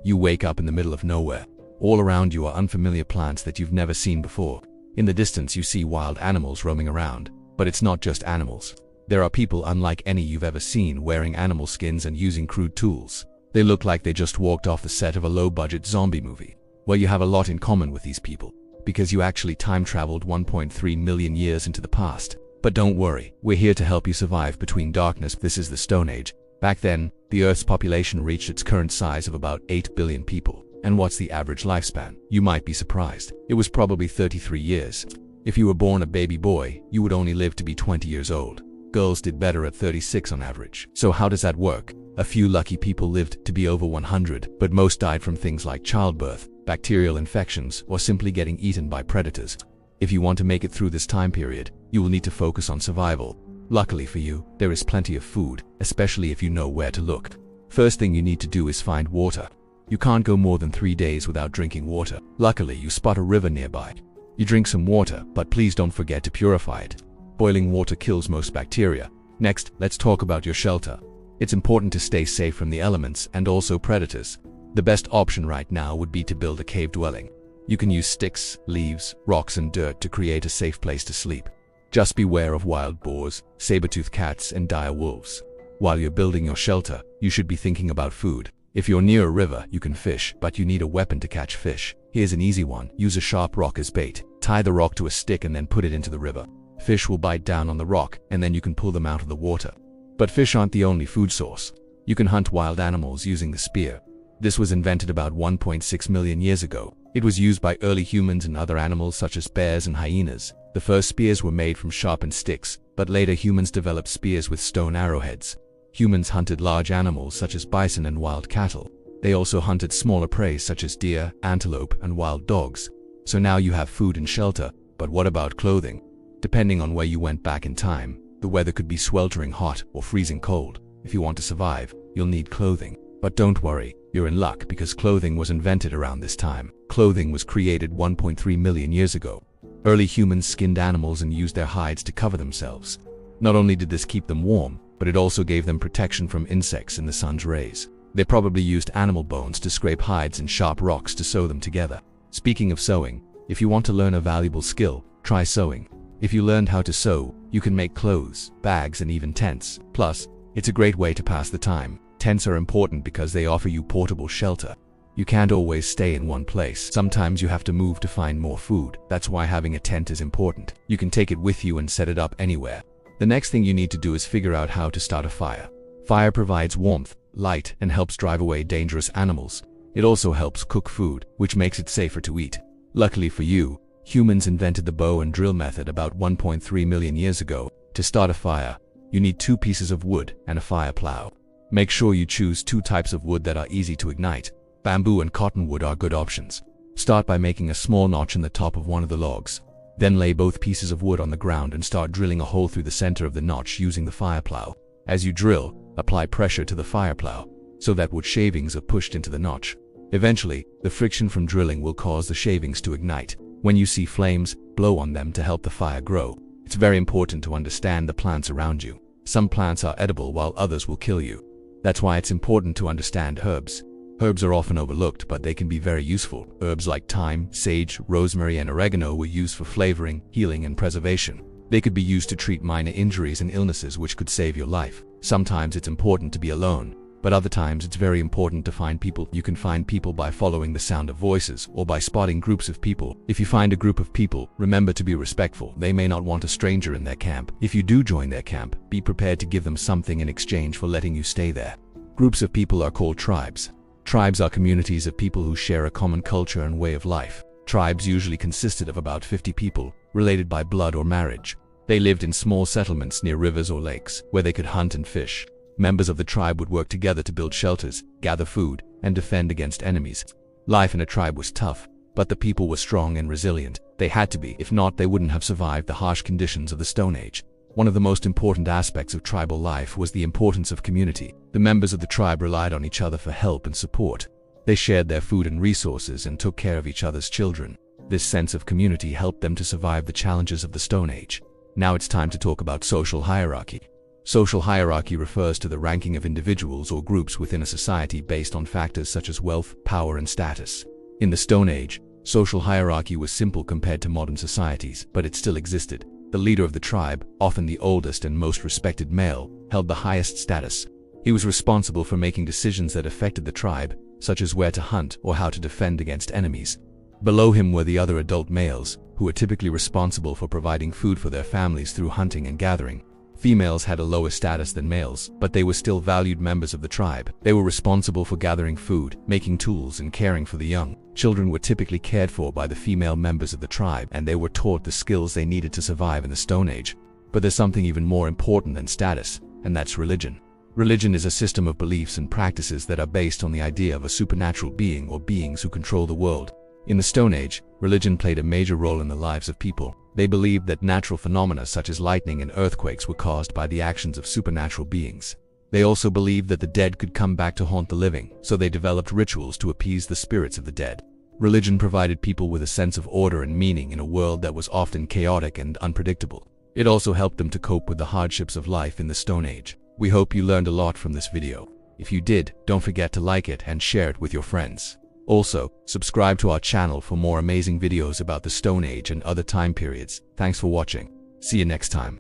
You wake up in the middle of nowhere. All around you are unfamiliar plants that you've never seen before. In the distance you see wild animals roaming around. But it's not just animals. There are people unlike any you've ever seen, wearing animal skins and using crude tools. They look like they just walked off the set of a low-budget zombie movie. Well, you have a lot in common with these people, because you actually time-traveled 1.3 million years into the past. But don't worry, we're here to help you survive between darkness. This is the Stone Age. Back then, the Earth's population reached its current size of about 8 billion people. And what's the average lifespan? You might be surprised. It was probably 33 years. If you were born a baby boy, you would only live to be 20 years old. Girls did better at 36 on average. So how does that work? A few lucky people lived to be over 100, but most died from things like childbirth, bacterial infections, or simply getting eaten by predators. If you want to make it through this time period, you will need to focus on survival. Luckily for you, there is plenty of food, especially if you know where to look. First thing you need to do is find water. You can't go more than 3 days without drinking water. Luckily, you spot a river nearby. You drink some water, but please don't forget to purify it. Boiling water kills most bacteria. Next, let's talk about your shelter. It's important to stay safe from the elements and also predators. The best option right now would be to build a cave dwelling. You can use sticks, leaves, rocks, and dirt to create a safe place to sleep. Just beware of wild boars, saber-toothed cats, and dire wolves. While you're building your shelter, you should be thinking about food. If you're near a river, you can fish, but you need a weapon to catch fish. Here's an easy one. Use a sharp rock as bait. Tie the rock to a stick and then put it into the river. Fish will bite down on the rock, and then you can pull them out of the water. But fish aren't the only food source. You can hunt wild animals using the spear. This was invented about 1.6 million years ago. It was used by early humans and other animals such as bears and hyenas. The first spears were made from sharpened sticks, but later humans developed spears with stone arrowheads. Humans hunted large animals such as bison and wild cattle. They also hunted smaller prey such as deer, antelope, and wild dogs. So now you have food and shelter, but what about clothing? Depending on where you went back in time, the weather could be sweltering hot or freezing cold. If you want to survive, you'll need clothing. But don't worry, you're in luck because clothing was invented around this time. Clothing was created 1.3 million years ago. Early humans skinned animals and used their hides to cover themselves. Not only did this keep them warm, but it also gave them protection from insects and the sun's rays. They probably used animal bones to scrape hides and sharp rocks to sew them together. Speaking of sewing, if you want to learn a valuable skill, try sewing. If you learned how to sew, you can make clothes, bags, and even tents. Plus, it's a great way to pass the time. Tents are important because they offer you portable shelter. You can't always stay in one place. Sometimes you have to move to find more food. That's why having a tent is important. You can take it with you and set it up anywhere. The next thing you need to do is figure out how to start a fire. Fire provides warmth, light, and helps drive away dangerous animals. It also helps cook food, which makes it safer to eat. Luckily for you, humans invented the bow and drill method about 1.3 million years ago. To start a fire, you need 2 pieces of wood and a fire plow. Make sure you choose 2 types of wood that are easy to ignite. Bamboo and cottonwood are good options. Start by making a small notch in the top of one of the logs. Then lay both pieces of wood on the ground and start drilling a hole through the center of the notch using the fire plow. As you drill, apply pressure to the fire plow so that wood shavings are pushed into the notch. Eventually, the friction from drilling will cause the shavings to ignite. When you see flames, blow on them to help the fire grow. It's very important to understand the plants around you. Some plants are edible while others will kill you. That's why it's important to understand herbs. Herbs are often overlooked, but they can be very useful. Herbs like thyme, sage, rosemary, and oregano were used for flavoring, healing, and preservation. They could be used to treat minor injuries and illnesses which could save your life. Sometimes it's important to be alone, but other times it's very important to find people. You can find people by following the sound of voices or by spotting groups of people. If you find a group of people, remember to be respectful. They may not want a stranger in their camp. If you do join their camp, be prepared to give them something in exchange for letting you stay there. Groups of people are called tribes. Tribes are communities of people who share a common culture and way of life. Tribes usually consisted of about 50 people, related by blood or marriage. They lived in small settlements near rivers or lakes, where they could hunt and fish. Members of the tribe would work together to build shelters, gather food, and defend against enemies. Life in a tribe was tough, but the people were strong and resilient. They had to be, if not, they wouldn't have survived the harsh conditions of the Stone Age. One of the most important aspects of tribal life was the importance of community. The members of the tribe relied on each other for help and support. They shared their food and resources and took care of each other's children. This sense of community helped them to survive the challenges of the Stone Age. Now it's time to talk about social hierarchy. Social hierarchy refers to the ranking of individuals or groups within a society based on factors such as wealth, power, and status. In the Stone Age, social hierarchy was simple compared to modern societies, but it still existed. The leader of the tribe, often the oldest and most respected male, held the highest status. He was responsible for making decisions that affected the tribe, such as where to hunt or how to defend against enemies. Below him were the other adult males, who were typically responsible for providing food for their families through hunting and gathering. Females had a lower status than males, but they were still valued members of the tribe. They were responsible for gathering food, making tools, and caring for the young. Children were typically cared for by the female members of the tribe, and they were taught the skills they needed to survive in the Stone Age. But there's something even more important than status, and that's religion. Religion is a system of beliefs and practices that are based on the idea of a supernatural being or beings who control the world. In the Stone Age, religion played a major role in the lives of people. They believed that natural phenomena such as lightning and earthquakes were caused by the actions of supernatural beings. They also believed that the dead could come back to haunt the living, so they developed rituals to appease the spirits of the dead. Religion provided people with a sense of order and meaning in a world that was often chaotic and unpredictable. It also helped them to cope with the hardships of life in the Stone Age. We hope you learned a lot from this video. If you did, don't forget to like it and share it with your friends. Also, subscribe to our channel for more amazing videos about the Stone Age and other time periods. Thanks for watching. See you next time.